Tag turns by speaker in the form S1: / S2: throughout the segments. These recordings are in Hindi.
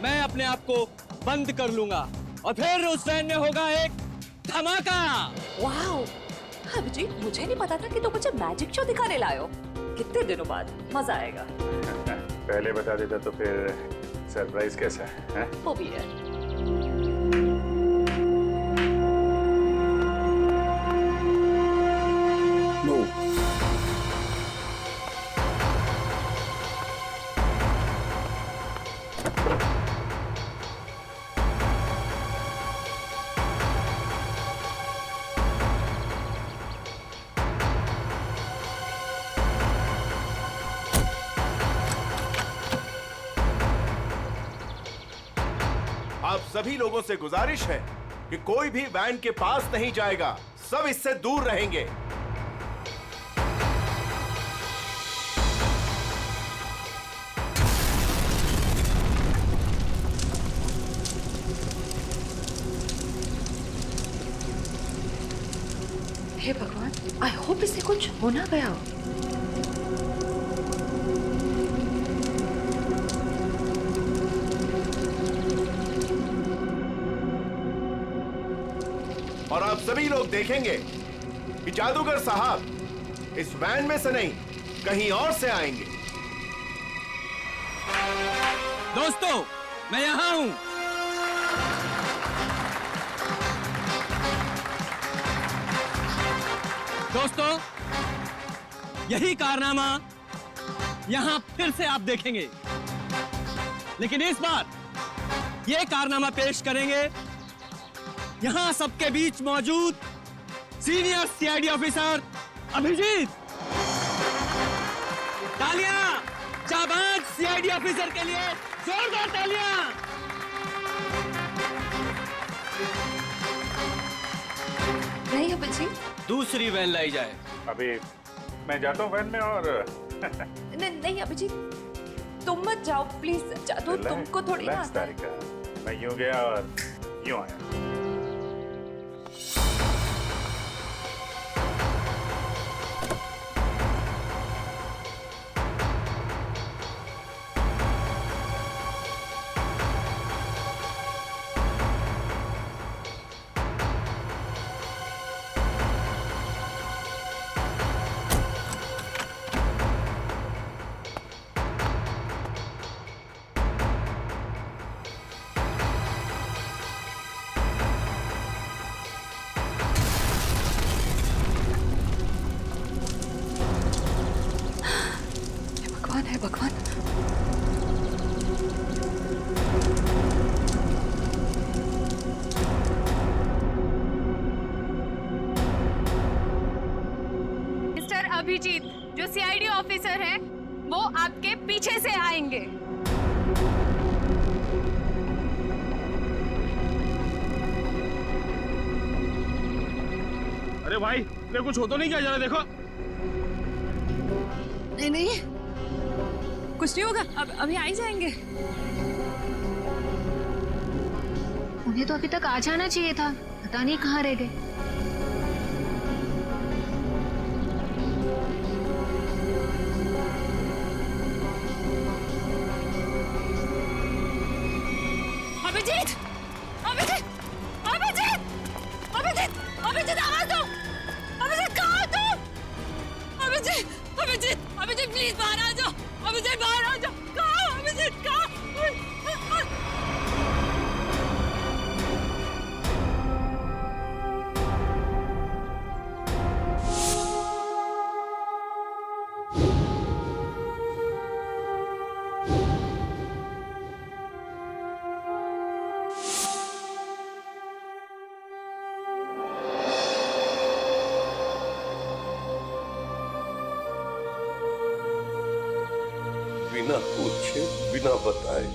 S1: मैं अपने आप को बंद कर लूंगा और फिर उस वैन में होगा एक धमाका।
S2: वाओ, अभिजीत, मुझे नहीं पता था कि तुम मुझे मैजिक शो दिखाने लाए हो। कितने दिनों बाद मजा आएगा।
S3: पहले बता देता तो फिर सरप्राइज कैसा है?
S2: वो भी है।
S4: आप सभी लोगों से गुजारिश है कि कोई भी वैन के पास नहीं जाएगा, सब इससे दूर रहेंगे।
S2: हे भगवान, आई होप इसे कुछ हो ना गया हो।
S4: और आप सभी लोग देखेंगे कि जादूगर साहब इस वैन में से नहीं, कहीं और से आएंगे।
S1: दोस्तों, मैं यहां हूं। दोस्तों, यही कारनामा यहां फिर से आप देखेंगे, लेकिन इस बार यह कारनामा पेश करेंगे यहां सबके बीच मौजूद सीनियर सीआईडी ऑफिसर अभिजीत। तालियां जाबाज सीआईडी ऑफिसर के लिए, जोरदार तालियां।
S2: नहीं अभिजीत,
S1: दूसरी वैन लाई जाए।
S3: अभी मैं जाता हूँ वैन में और
S2: नहीं अभिजीत, तुम मत जाओ प्लीज। जादू तुमको थोड़ी ना आता है।
S3: तारिका, मैं यूं गया और यूं आया।
S2: है भगवान।
S5: मिस्टर अभिजीत, जो सीआईडी ऑफिसर हैं, वो आपके पीछे से आएंगे।
S1: अरे भाई, ये कुछ हो तो नहीं क्या जा रहा? देखो।
S5: नहीं नहीं, कुछ नहीं होगा, अब अभी आ ही जाएंगे।
S6: उन्हें तो अभी तक आ जाना चाहिए था, पता नहीं कहाँ रह गए।
S5: अभिजीत, अभिजीत, अभिजीत, अभिजीत, अभिजीत, आवाज दो। अभिजीत, कहाँ हो तुम? अभिजीत, अभिजीत, अभिजीत, प्लीज बाहर आ जाओ। अभिजीत, बाहर आ जाओ। कहाँ हो अभिजीत? कहाँ?
S7: बिना पूछे, बिना बताए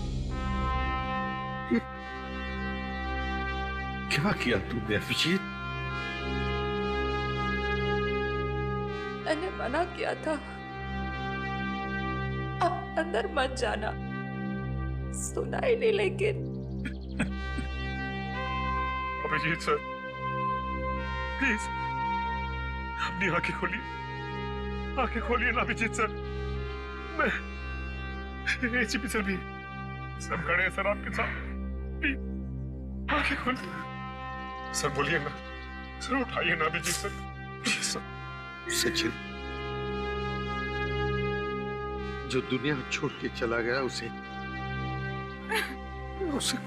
S7: क्या किया तूने अभिजीत?
S2: मैंने मना किया था, अब अंदर मत जाना। सुना ही नहीं, लेकिन
S3: अभिजीत सर, प्लीज अपनी आंखें खोलिए, आंखें खोलिए ना अभिजीत सर। मैं एसीपी सर भी सब खड़े हैं सर आपके साथ। प्लीज आंखें खोल सर, बोलिए ना सर, उठाइए ना Abhijit sir, please sir.
S7: Sachin जो दुनिया छोड़ के चला गया उसे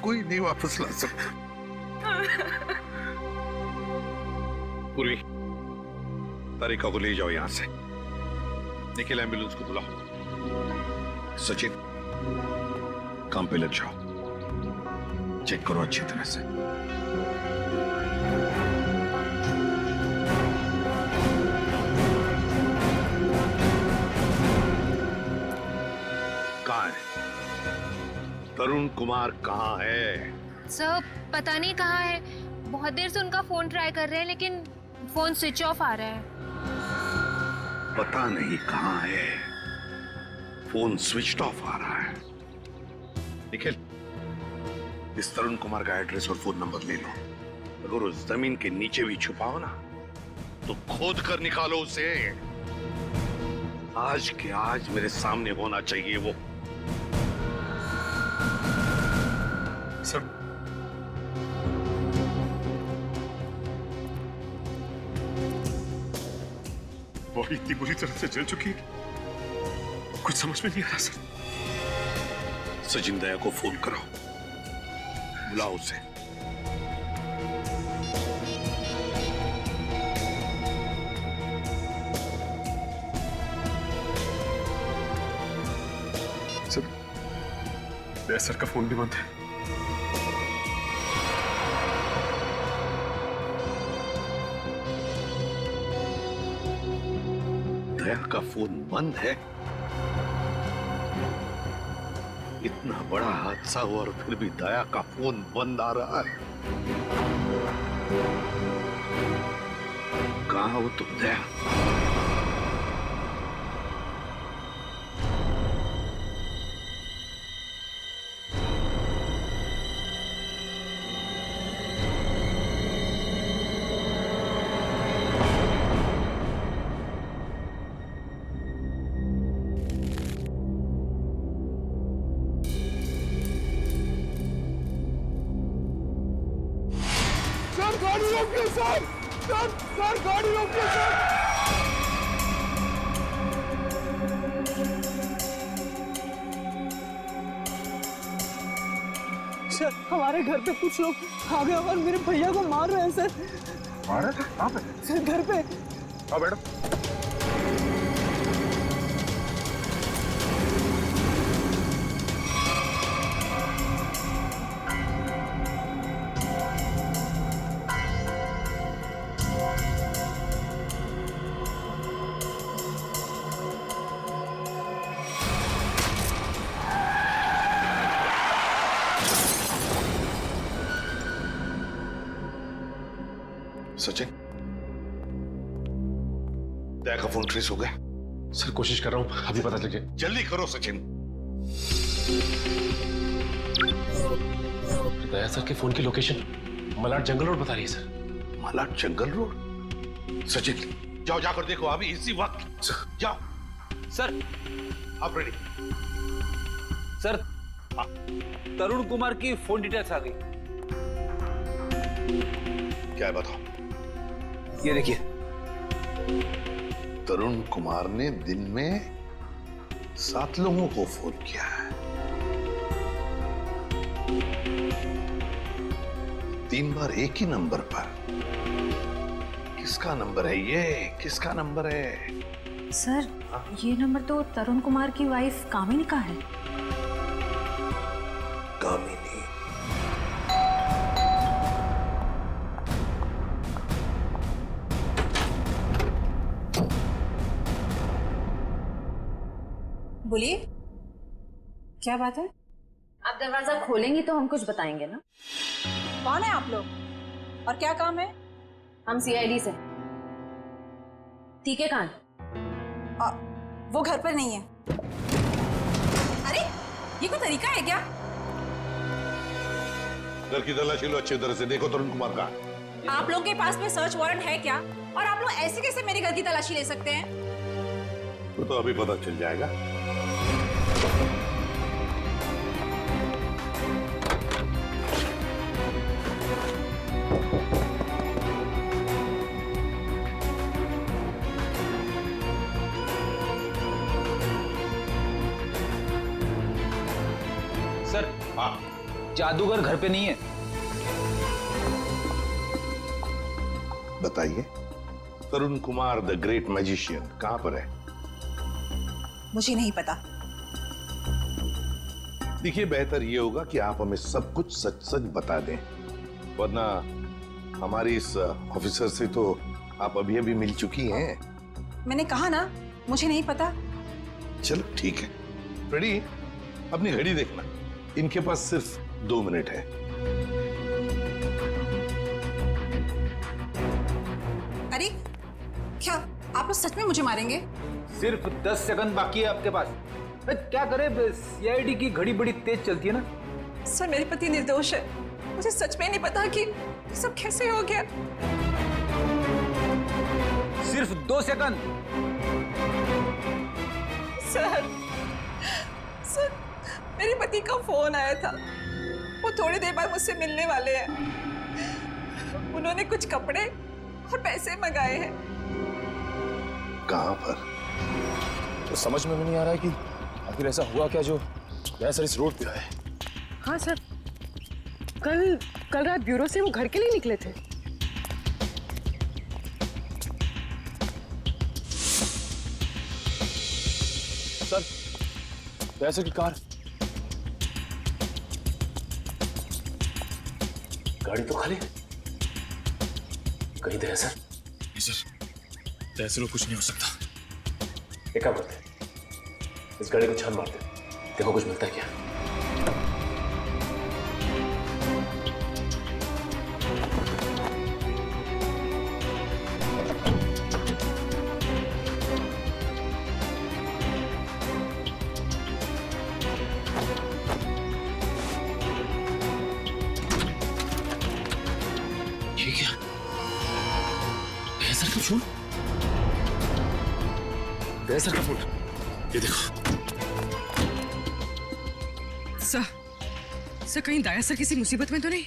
S7: कोई नहीं वापस ला सकता। पूर्वी तारिका को ले जाओ यहां से। निखिल एम्बुलेंस को बुलाओ। सचिन काम पे लग जाओ, चेक करो अच्छी तरह से। कहाँ है तरुण कुमार? कहाँ है?
S6: सर पता नहीं कहाँ है। बहुत देर से उनका फोन ट्राई कर रहे हैं लेकिन फोन स्विच ऑफ आ रहा है।
S7: पता नहीं कहाँ है, फोन स्विच ऑफ आ रहा है। निखिल इस तरुण कुमार का एड्रेस और फोन नंबर ले लो। अगर उस जमीन के नीचे भी छुपाओ ना तो खोद कर निकालो उसे। आज के आज मेरे सामने होना चाहिए वो।
S3: सर बॉडी इतनी बुरी तरह से जल चुकी है, कुछ समझ में नहीं आ रहा सर।
S7: सचिन दया को फोन करो, बुलाओ उसे।
S3: सर दया सर का फोन भी बंद है।
S7: दया का फोन बंद है? इतना बड़ा हादसा हुआ और फिर भी दया का फोन बंद आ रहा है। कहाँ हो तुम दया?
S4: गाड़ी रोकिए सर, सर गाड़ी रोकिए सर।
S8: सर हमारे घर पे कुछ लोग आ गए और मेरे भैया को मार रहे हैं सर।
S3: मार रहे थे? कहाँ पे?
S8: सर घर पे।
S3: हाँ मैडम।
S7: सचिन दया का फोन ट्रेस हो गया?
S3: सर कोशिश कर रहा हूँ, अभी पता चल जाए।
S7: जल्दी करो सचिन।
S3: दया सर के फोन की लोकेशन मलाड जंगल रोड बता रही है सर।
S7: मलाड जंगल रोड? सचिन जाओ, जाकर देखो अभी इसी वक्त। जाओ
S1: सर।
S7: आप रेडी?
S1: सर तरुण कुमार की फोन डिटेल्स आ गई।
S7: क्या है बताओ?
S1: ये देखिए,
S7: तरुण कुमार ने दिन में 7 लोगों को फोन किया है। 3 बार एक ही नंबर पर। किसका नंबर है ये? किसका नंबर है?
S2: सर ये नंबर तो तरुण कुमार की वाइफ कामिनी का है।
S7: कामिनी?
S2: बोलिए क्या बात है? आप दरवाजा खोलेंगी तो हम कुछ बताएंगे ना।
S5: कौन है आप लोग और क्या काम है?
S2: हम सीआईडी से। ठीक है कहाँ?
S5: वो घर पर नहीं है। अरे ये कोई तरीका है क्या?
S7: घर की तलाशी लो अच्छी तरह से, देखो तरुण कुमार का।
S5: आप लोगों के पास में सर्च वारंट है क्या? और आप लोग ऐसे कैसे मेरे घर की तलाशी ले सकते हैं?
S7: तो अभी पता चल जाएगा।
S9: सर,
S7: हाँ
S9: जादूगर घर पे नहीं है।
S7: बताइए, तरुण कुमार द ग्रेट मैजिशियन कहां पर है?
S5: मुझे नहीं पता।
S7: देखिए, बेहतर ये होगा कि आप हमें सब कुछ सच सच बता दें, वरना हमारी इस ऑफिसर से तो आप अभी अभी मिल चुकी हैं।
S5: मैंने कहा ना, मुझे नहीं पता।
S7: चलो ठीक है। रेडी? अपनी घड़ी देखना, इनके पास सिर्फ 2 मिनट है।
S5: अरे क्या आप लोग सच में मुझे मारेंगे?
S9: सिर्फ 10 सेकंड बाकी है आपके पास। क्या करे, सीआईडी की घड़ी बड़ी तेज चलती है ना।
S5: सर, मेरे पति निर्दोष है। मुझे सच में नहीं पता कि ये सब कैसे हो गया।
S9: सिर्फ 2 सेकंड।
S5: सर, मेरे पति का फोन आया था। वो थोड़ी देर बाद मुझसे मिलने वाले हैं। उन्होंने कुछ कपड़े और पैसे मंगाए हैं।
S7: कहां पर?
S1: तो समझ में नहीं आ रहा है कि आखिर ऐसा हुआ क्या जो सर इस रोड पे आए।
S8: हाँ सर, कल रात ब्यूरो से वो घर के लिए निकले थे।
S1: सर, दयासर की कार। गाड़ी तो खाली है। कहीं दयासर? नहीं सर, दयासर को कुछ नहीं हो सकता। एक काम करते हैं, इस गाड़ी को छान मारते हैं, देखो कुछ मिलता है क्या। ये क्या? दयासर का फोन? दयासर का फोन, ये देखो।
S8: सर कहीं दयासर किसी मुसीबत में तो नहीं?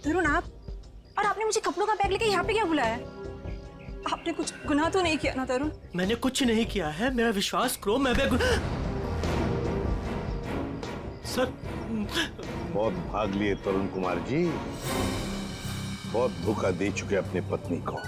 S5: तरुण, आप और आपने मुझे कपड़ों का बैग लेके यहाँ पे क्या बुलाया? आपने कुछ गुनाह तो नहीं किया ना तरुण?
S10: मैंने कुछ नहीं किया है, मेरा विश्वास करो। मैं सर,
S7: बहुत भाग लिए तरुण कुमार जी, बहुत धोखा दे चुके अपनी पत्नी को।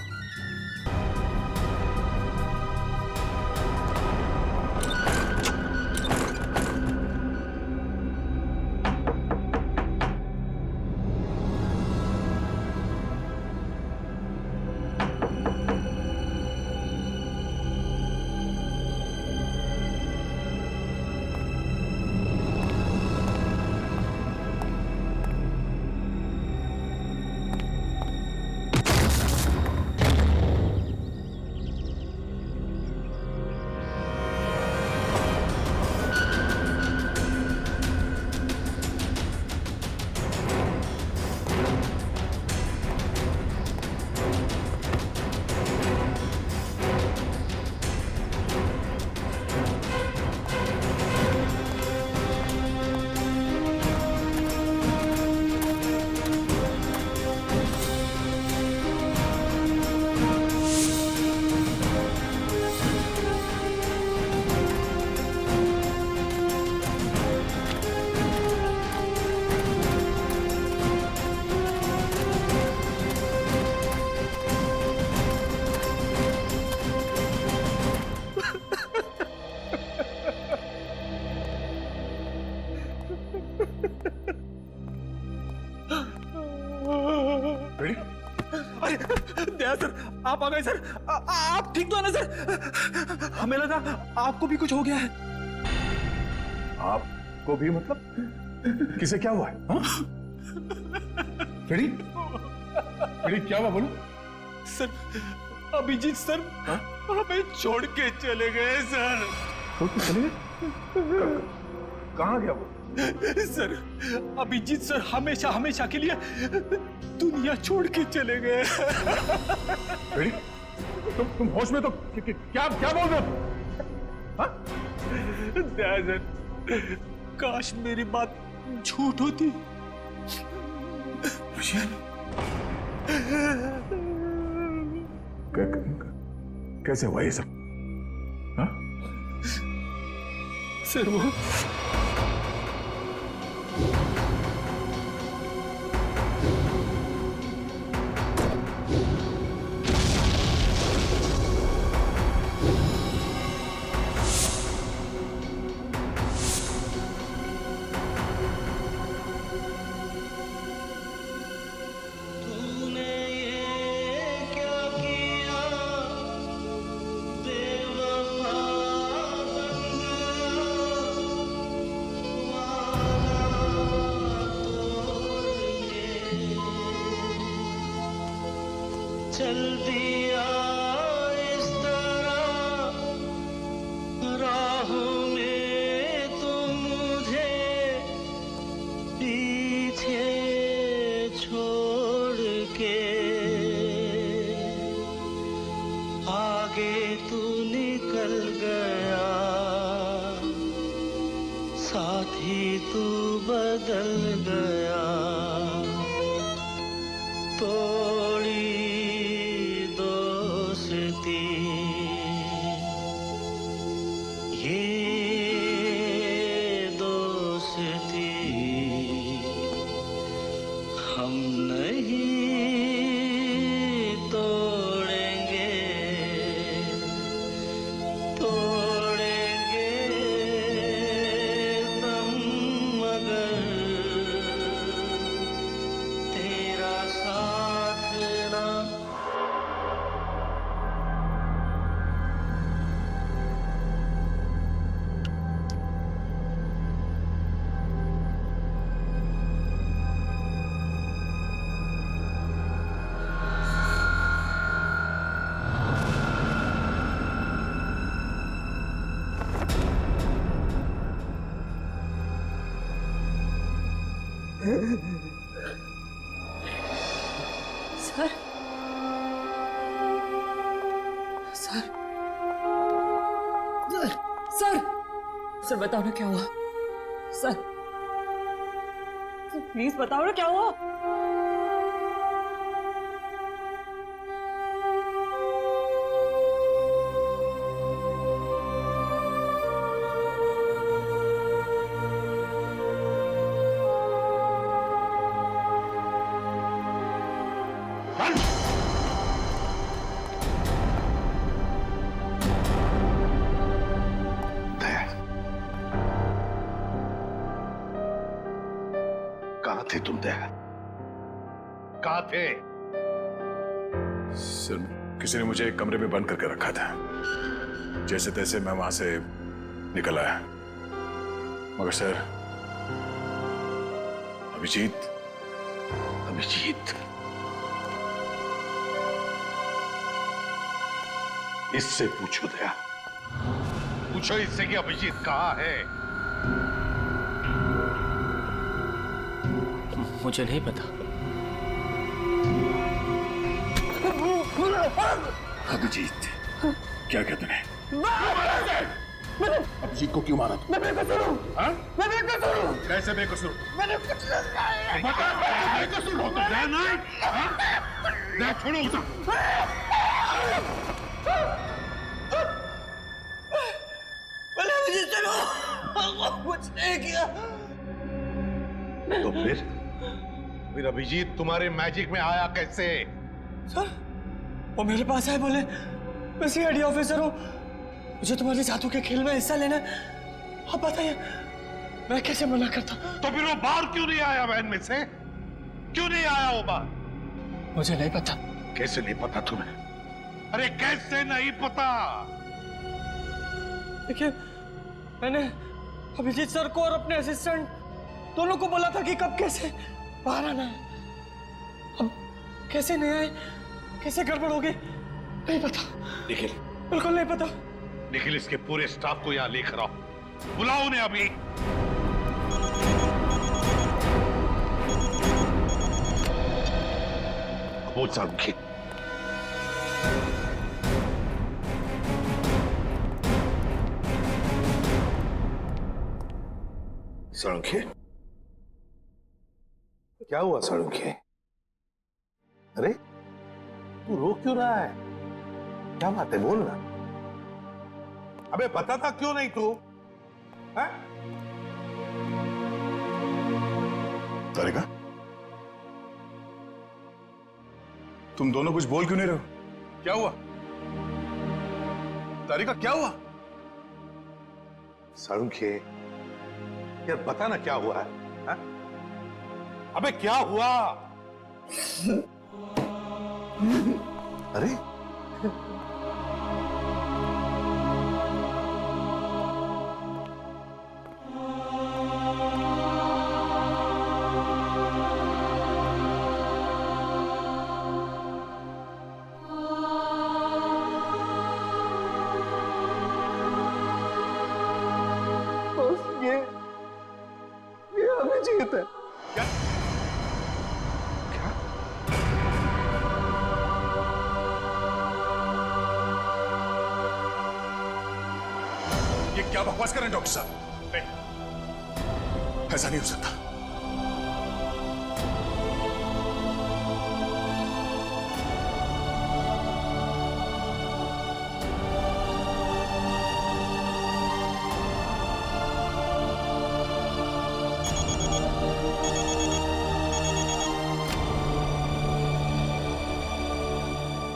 S9: दया सर, आप आ गए सर। आप ठीक तो है ना सर? हमें लगा आपको भी कुछ हो गया है।
S7: आपको भी मतलब? किसे क्या हुआ है? रेडी? क्या हुआ बोलो?
S9: सर, अभिजीत सर हमें छोड़ के चले गए सर।
S7: छोड़ के चले गए? कहाँ गया वो?
S9: सर, अभिजीत सर हमेशा हमेशा के लिए दुनिया छोड़ के चले गए।
S3: तुम होश में तो क्या क्या बोल रहे हो? हाँ?
S9: सर, काश मेरी बात झूठ होती।
S3: कैसे हुआ ये सब? हाँ?
S9: सर वो
S10: चल दिया इस तरह राहों में तो मुझे पीछे छोड़ के आगे तू निकल गया साथ ही तू बदल गया तोड़ी दोस्ती ये दोस्ती हम नहीं तोड़ेंगे तोड़ेंगे तुम मगर तेरा साथ ना
S2: सर सर सर सर बताओ ना क्या हुआ? सर प्लीज बताओ ना क्या हुआ?
S7: कहाँ थे तुम दया? कहाँ थे?
S3: सर, किसी ने मुझे एक कमरे में बंद करके रखा था। जैसे तैसे मैं वहां से निकल आया, मगर सर अभिजीत
S7: अभिजीत इससे पूछो दया, पूछो इससे कि अभिजीत कहाँ है?
S10: मुझे नहीं पता।
S3: अभिजीत क्या कहते हैं? अभिजीत को क्यों मारा?
S8: मैं बेकसूर हूँ।
S3: हाँ?
S8: मैं बेकसूर हूँ।
S3: कैसे बेकसूर?
S8: मैंने कुछ नहीं
S3: बता, बेकसूर हो तो दया नहीं? हाँ? दया छोड़ो उसे।
S8: मैंने मुझे चलो कुछ नहीं किया।
S7: तो फिर अभिजीत तुम्हारे मैजिक में आया कैसे?
S8: सर वो मेरे पास आए, बोले मैं सीआईडी ऑफिसर हूँ, मुझे तुम्हारे जादू के खेल में हिस्सा लेना है। आप बताइए मैं कैसे मना करता?
S7: तो फिर वो बाहर क्यों नहीं आया वैन में से? क्यों नहीं आया वो बाहर?
S8: मुझे नहीं पता।
S7: कैसे नहीं पता तुम्हें? अरे कैसे नहीं पता?
S8: देखिए मैंने अभिजीत सर को और अपने असिस्टेंट दोनों को बोला था कि कब कैसे बाहर आना है। अब कैसे नहीं आए, कैसे गड़बड़ हो गई नहीं पता।
S7: निखिल,
S8: बिल्कुल नहीं पता।
S7: निखिल इसके पूरे स्टाफ को यहाँ लेकर आओ, बुलाओ उन्हें अभी। बोल सारुंखी। सारुंखी, क्या हुआ सारुंखी? अरे तू रो क्यों रहा है? क्या बात है, बोल ना। अबे बताता क्यों नहीं तू? हैं?
S11: तारिका, तुम दोनों कुछ बोल क्यों नहीं रहे हो? क्या हुआ? तारिका क्या हुआ?
S7: सारुंखी, यार बता ना क्या हुआ है? हैं? अबे क्या हुआ? अरे ये अभिजीत है। क्या? क्या?
S11: ये क्या बकवास कर रहे हैं डॉक्टर साहब? नहीं, ऐसा नहीं हो सकता।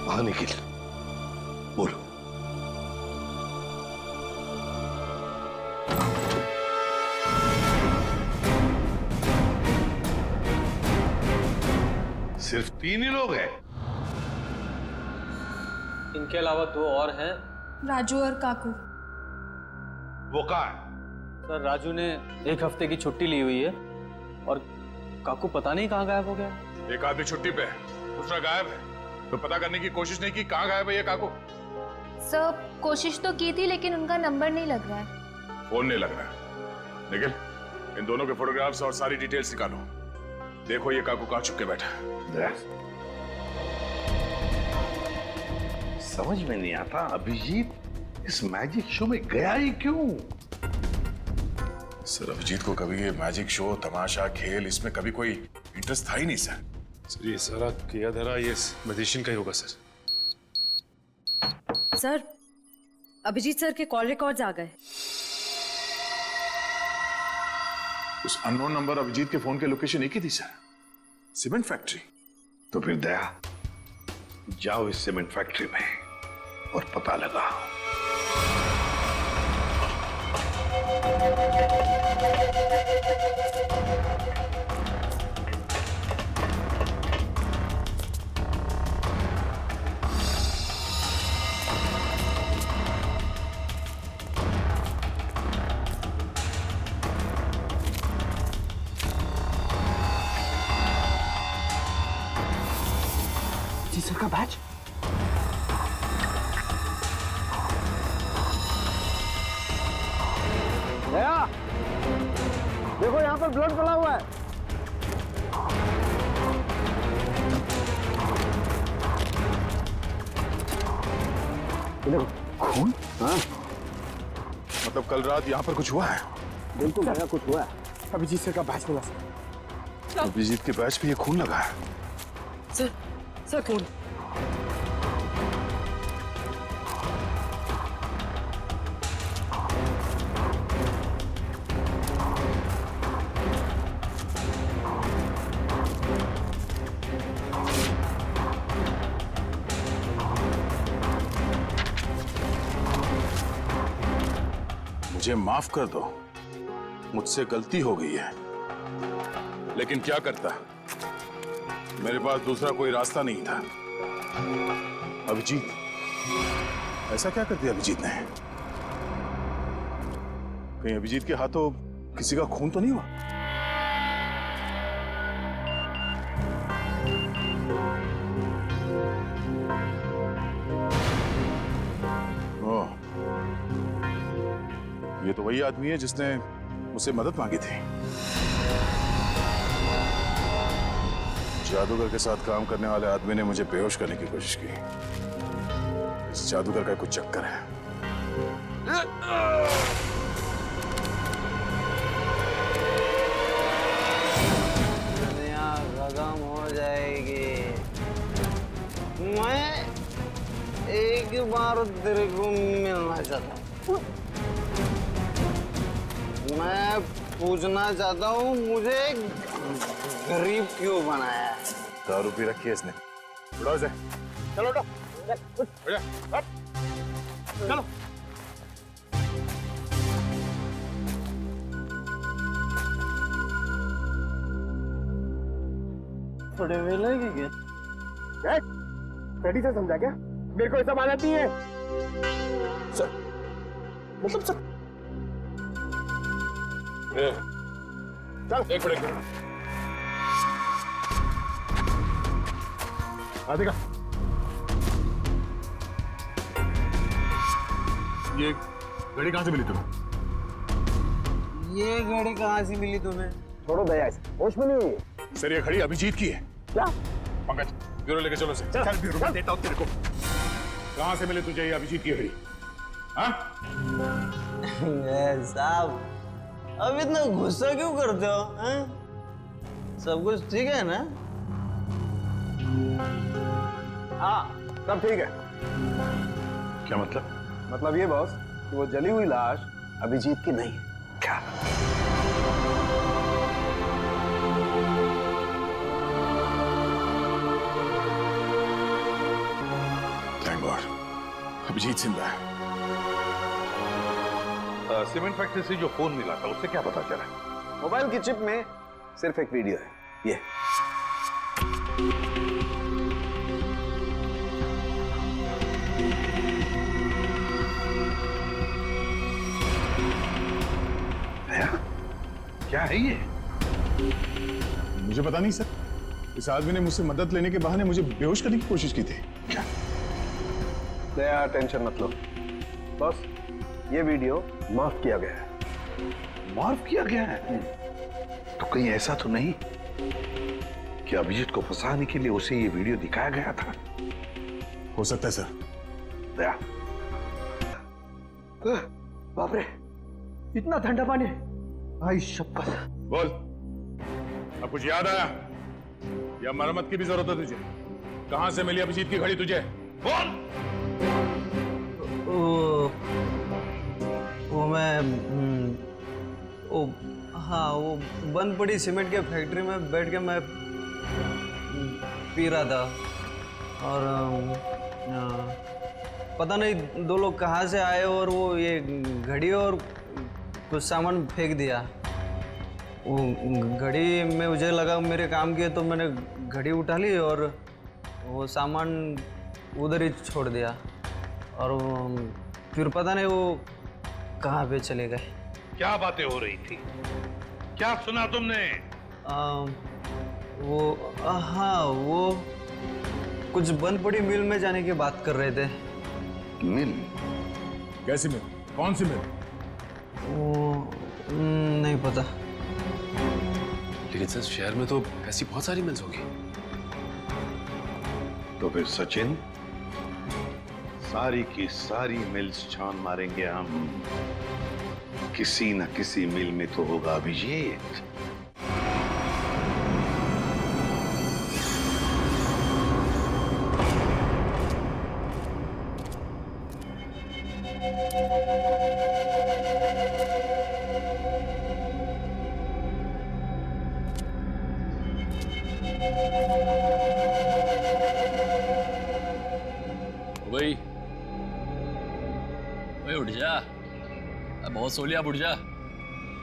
S7: हाँ निखिल, बोलो। सिर्फ 3 ही लोग हैं?
S10: इनके अलावा 2 और हैं।
S5: राजू और काकू।
S7: वो कहाँ है?
S10: सर राजू ने 1 हफ्ते की छुट्टी ली हुई है और काकू पता नहीं कहाँ गायब हो गया।
S11: एक आदमी छुट्टी पे है, दूसरा गायब है, तो पता करने की कोशिश नहीं की कहाँ गायब है ये काकू?
S6: सर कोशिश तो की थी लेकिन उनका नंबर नहीं लग रहा है।
S11: फोन नहीं लग रहा है। निखिल, इन दोनों के फोटोग्राफ्स और सारी डिटेल्स निकालो। देखो ये काकू कहाँ छुप के बैठा है।
S7: समझ में नहीं आता अभिजीत इस मैजिक शो में गया ही क्यों?
S11: सर अभिजीत को कभी ये मैजिक शो, तमाशा, खेल, इसमें कभी कोई इंटरेस्ट था ही नहीं सर।
S3: सर ये सारा किया धरा ये मैजिशियन का ही होगा सर।
S12: सर अभिजीत सर के कॉल रिकॉर्ड्स आ गए।
S11: उस अननोन नंबर अभिजीत के फोन के लोकेशन एक ही थी सर, सीमेंट फैक्ट्री।
S7: तो फिर दया, जाओ इस सीमेंट फैक्ट्री में और पता लगाओ।
S9: सर का बैच? दया, देखो यहाँ पर ब्लड पड़ा हुआ है। देखो खून। हाँ
S11: मतलब कल रात यहाँ पर कुछ हुआ है?
S9: बिल्कुल दया, कुछ हुआ है। अभिजीत सर का बैच मिला सर।
S11: अभिजीत के बैच पे ये खून लगा है।
S12: सर खून।
S11: मुझे माफ कर दो, मुझसे गलती हो गई है, लेकिन क्या करता, मेरे पास दूसरा कोई रास्ता नहीं था। अभिजीत, ऐसा क्या कर दिया अभिजीत ने? कहीं अभिजीत के हाथों किसी का खून तो नहीं हुआ? ओह, ये तो वही आदमी है जिसने मुझसे मदद मांगी थी। जादूगर के साथ काम करने वाले आदमी ने मुझे बेहोश करने की कोशिश की। इस जादूगर का कुछ चक्कर है।
S13: दुनिया खत्म हो जाएगी। मैं एक बार तेरे को मिलना चाहता हूँ। मैं पूछना चाहता हूँ मुझे गरीब क्यों बनाया है?
S11: दारू पी रखी है इसने। उठाओ इसे। चलो उठो। चलो।
S13: थोड़े वेले की क्या?
S4: रेडी से समझा क्या? मेरे को ऐसा माना नहीं है।
S11: सर, मतलब सर।
S4: चल
S11: एक मिनट।
S4: देखा
S11: ये घड़ी कहाँ से मिली तुम्हें?
S13: ये घड़ी कहाँ से मिली तुम्हें?
S4: छोड़ो दया इसे, होश में नहीं हुई।
S11: सर ये घड़ी अभिजीत की है।
S4: क्या?
S11: पंकज ब्यूरो लेके चलो इसे।
S4: चल ब्यूरो में देता हूँ तेरे को।
S11: कहाँ से मिले तुझे ये अभिजीत की घड़ी? हाँ?
S13: साहब अब इतना गुस्सा क्यों करते हो? सब कुछ ठीक है ना?
S4: हाँ सब ठीक है।
S11: क्या मतलब?
S4: मतलब ये बॉस कि वो जली हुई लाश अभिजीत की नहीं है।
S7: क्या?
S11: थैंक गॉड अभिजीत जिंदा है।
S7: सीमेंट फैक्ट्री से जो फोन मिला था उससे क्या पता चला?
S4: मोबाइल की चिप में सिर्फ एक वीडियो है ये।
S7: क्या है ये?
S11: मुझे पता नहीं सर। इस आदमी ने मुझसे मदद लेने के बहाने मुझे बेहोश करने की कोशिश की थी। क्या?
S4: दया टेंशन मत लो बॉस, ये वीडियो माफ किया गया है।
S7: माफ किया गया है? तो कहीं ऐसा तो नहीं कि अभिजीत को फंसाने के लिए उसे ये वीडियो दिखाया गया था?
S11: हो सकता है सर।
S7: दया
S4: बाप रे इतना ठंडा पानी। भाई शपथ।
S11: बोल अब कुछ याद आया या मरम्मत की भी जरूरत है तुझे? कहां से मिली अभिजीत की घड़ी तुझे? बोल।
S13: वो मैं हाँ वो बंद पड़ी सीमेंट के फैक्ट्री में बैठ के मैं पी रहा था और पता नहीं दो लोग कहाँ से आए और वो ये घड़ी और कुछ सामान फेंक दिया। वो घड़ी में मुझे लगा मेरे काम की है तो मैंने घड़ी उठा ली और वो सामान उधर ही छोड़ दिया और फिर पता नहीं वो कहाँ पे चले गए।
S7: क्या बातें हो रही थी? क्या सुना तुमने?
S13: हाँ वो कुछ बंद पड़ी मिल में जाने की बात कर रहे थे।
S7: मिल?
S11: कैसी मिल? कौन सी मिल?
S13: वो नहीं पता।
S1: लेकिन सर शहर में तो ऐसी बहुत सारी मिल्स होगी।
S7: तो फिर सचिन सारी की सारी मिल्स छान मारेंगे हम। किसी न किसी मिल में तो होगा अभिजीत।
S1: भाई उठ जा, बहुत सो लिया, उठ जा।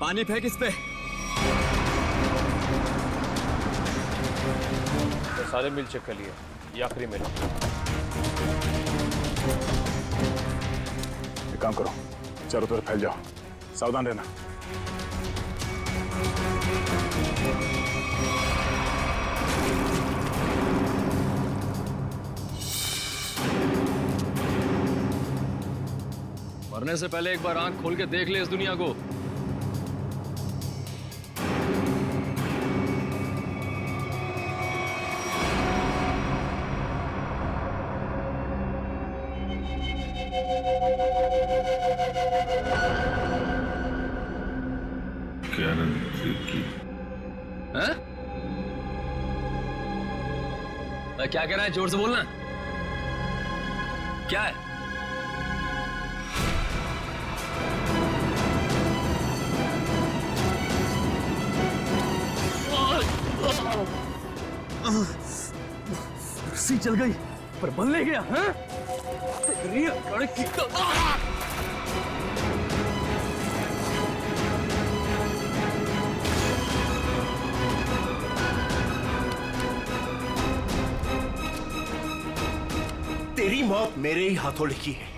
S1: पानी फेंक इस पे।
S10: तो सारे मिल चेक कर लिए, ये आखिरी मिल।
S11: एक काम करो, चारों तरफ फैल जाओ, सावधान रहना।
S1: मरने से पहले एक बार आंख खोल के देख ले इस दुनिया को।
S10: हाँ? क्या कह रहा है? जोर से बोलना। क्या है?
S9: रस्सी चल गई पर बल ले गया। हाँ?
S4: तेरी मौत मेरे ही हाथों लिखी है।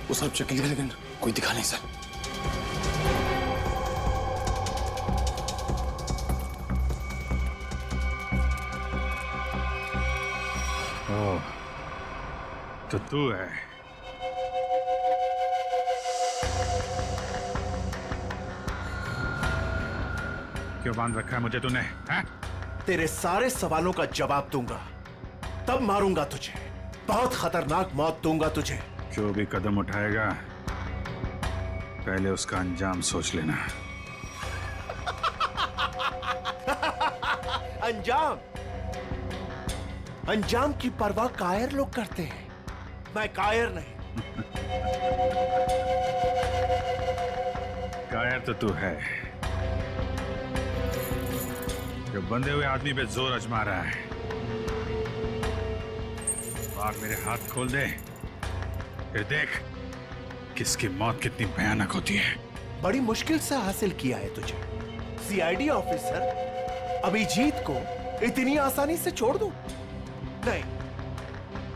S1: वो सब चेक लिया लेकिन कोई दिखा नहीं सर।
S3: ओह, तो तू है। क्यों बांध रखा है मुझे तूने? हैं?
S4: तेरे सारे सवालों का जवाब दूंगा, तब मारूंगा तुझे। बहुत खतरनाक मौत दूंगा तुझे।
S3: जो भी कदम उठाएगा पहले उसका अंजाम सोच लेना।
S4: अंजाम? अंजाम की परवाह कायर लोग करते हैं, मैं कायर नहीं।
S3: कायर तो तू है, जो बंधे हुए आदमी पे जोर आजमा रहा है। आग मेरे हाथ खोल दे, फिर देख किसकी मौत कितनी भयानक होती है।
S4: बड़ी मुश्किल से हासिल किया है तुझे। सीआईडी ऑफिसर अभिजीत को इतनी आसानी से छोड़ दूं? नहीं,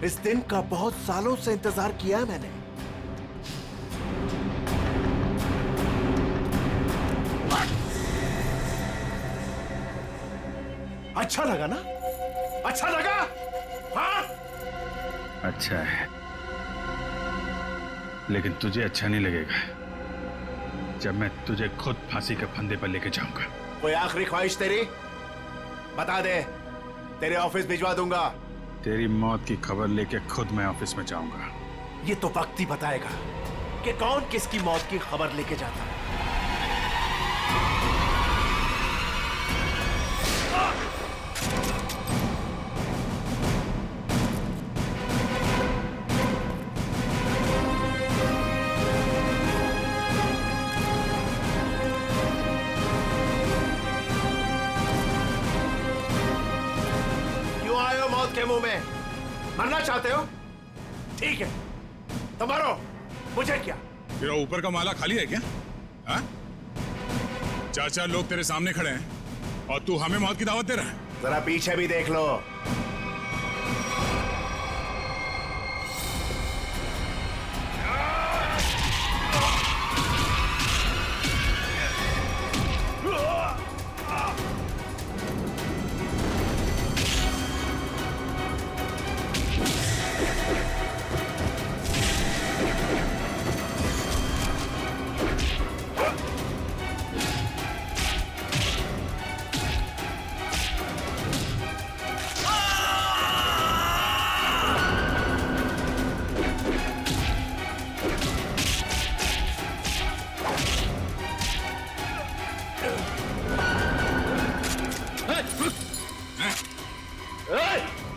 S4: इस दिन का बहुत सालों से इंतजार किया है मैंने। अच्छा लगा ना? अच्छा लगा? हाँ?
S3: अच्छा है, लेकिन तुझे अच्छा नहीं लगेगा जब मैं तुझे खुद फांसी के फंदे पर लेके जाऊंगा।
S4: कोई आखिरी ख्वाहिश तेरी? बता दे, तेरे ऑफिस भिजवा दूंगा।
S3: तेरी मौत की खबर लेके खुद मैं ऑफिस में जाऊंगा।
S4: ये तो वक्त ही बताएगा कि कौन किसकी मौत की खबर लेके जाता है। के मुंह में मरना चाहते हो? ठीक है, तो मरो, मुझे क्या?
S11: तेरा ऊपर का माला खाली है क्या? हाँ? 4 लोग तेरे सामने खड़े हैं और तू हमें मौत की दावत दे रहा है?
S4: जरा पीछे भी देख लो।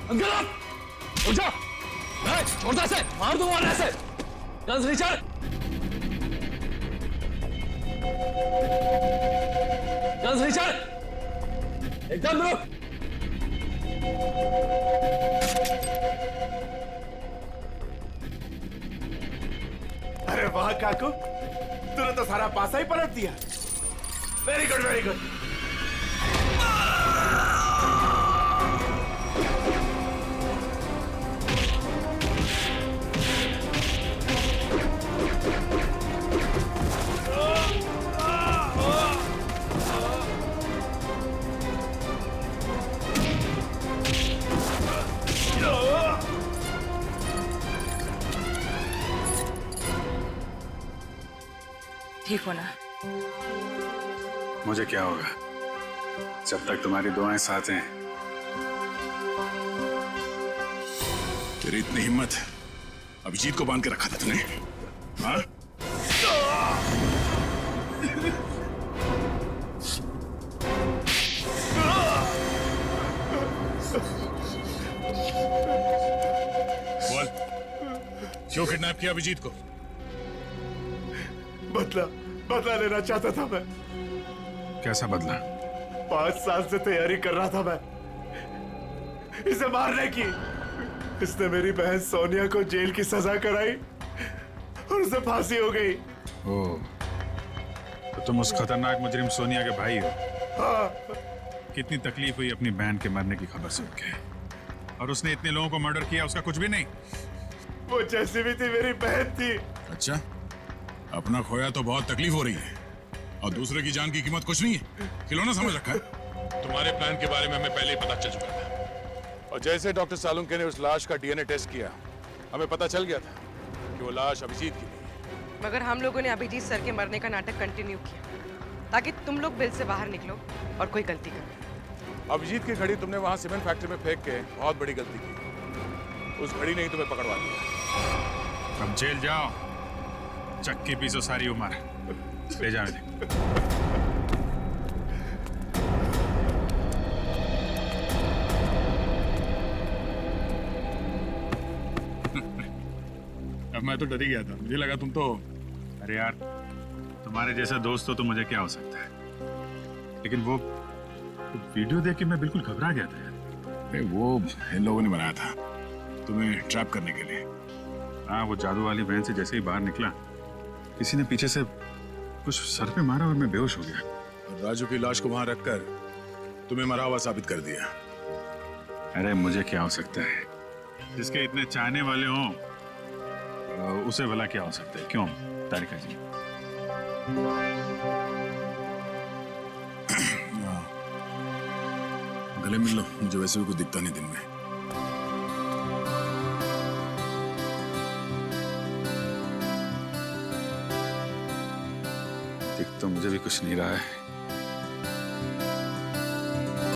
S1: अंकल आप उठ जाओ। छोड़ता से मार दूंगा ऐसे। गन्स नीचे। गन्स नीचे। एकदम रुक।
S4: अरे वाह काकू, तूने तो सारा पासा ही पलट दिया। Very good very good.
S12: ठीक हो ना?
S11: मुझे क्या होगा जब तक तुम्हारी दुआएं साथ हैं। तेरी इतनी हिम्मत अभिजीत को बांध के रखा था तूने? हाँ? बोल, क्यों किडनैप किया अभिजीत को?
S4: बदला लेना चाहता था मैं।
S11: कैसा बदला?
S4: 5 साल से तैयारी कर रहा था मैं इसे मारने की। इसने मेरी बहन सोनिया को जेल की सजा कराई और उसे फांसी हो गई।
S11: ओह, तो तुम उस खतरनाक मुजरिम सोनिया के भाई हो?
S4: हाँ।
S11: कितनी तकलीफ हुई अपनी बहन के मरने की खबर सुन के। और उसने इतने लोगों को मर्डर किया, उसका कुछ भी नहीं?
S4: वो जैसी भी थी मेरी बहन थी।
S11: अच्छा, अपना खोया तो बहुत तकलीफ हो रही है और दूसरे की जान की कीमत कुछ नहीं है। खिलौना समझ रखा है।
S1: तुम्हारे प्लान के बारे में हमें पहले ही पता चल चुका था।
S11: और जैसे डॉक्टर सालुंके ने उस लाश का डीएनए टेस्ट किया, हमें पता चल गया था कि वो लाश अभिजीत की थी।
S14: मगर हम लोगों ने अभिजीत सर के मरने का नाटक कंटिन्यू किया ताकि तुम लोग बिल से बाहर निकलो और कोई गलती करो।
S11: अभिजीत की घड़ी तुमने वहां सीमेंट फैक्ट्री में फेंक के बहुत बड़ी गलती की। उस घड़ी ने ही तुम्हें पकड़वा दिया। अब जेल जाओ, चक्की पीसो सारी उम्र। ले जाओ इन्हें। अब मैं तो डर ही गया था, मुझे लगा तुम तो। अरे यार, तुम्हारे जैसा दोस्त हो तो मुझे क्या हो सकता है। लेकिन वो वीडियो देख के मैं बिल्कुल घबरा गया था यार। वो इन लोगों ने बनाया था तुम्हें ट्रैप करने के लिए। हाँ, वो जादू वाली वैन से जैसे ही बाहर निकला, किसी ने पीछे से कुछ सर पे मारा और मैं बेहोश हो गया। और राजू की लाश को वहां रखकर तुम्हें मरा हुआ साबित कर दिया। अरे मुझे क्या हो सकता है, जिसके इतने चाहने वाले हों उसे भला क्या हो सकता है? क्यों तारिका जी? गले मिल लो, मुझे वैसे भी कुछ दिखता नहीं दिन में। दिख तो मुझे भी कुछ नहीं रहा है।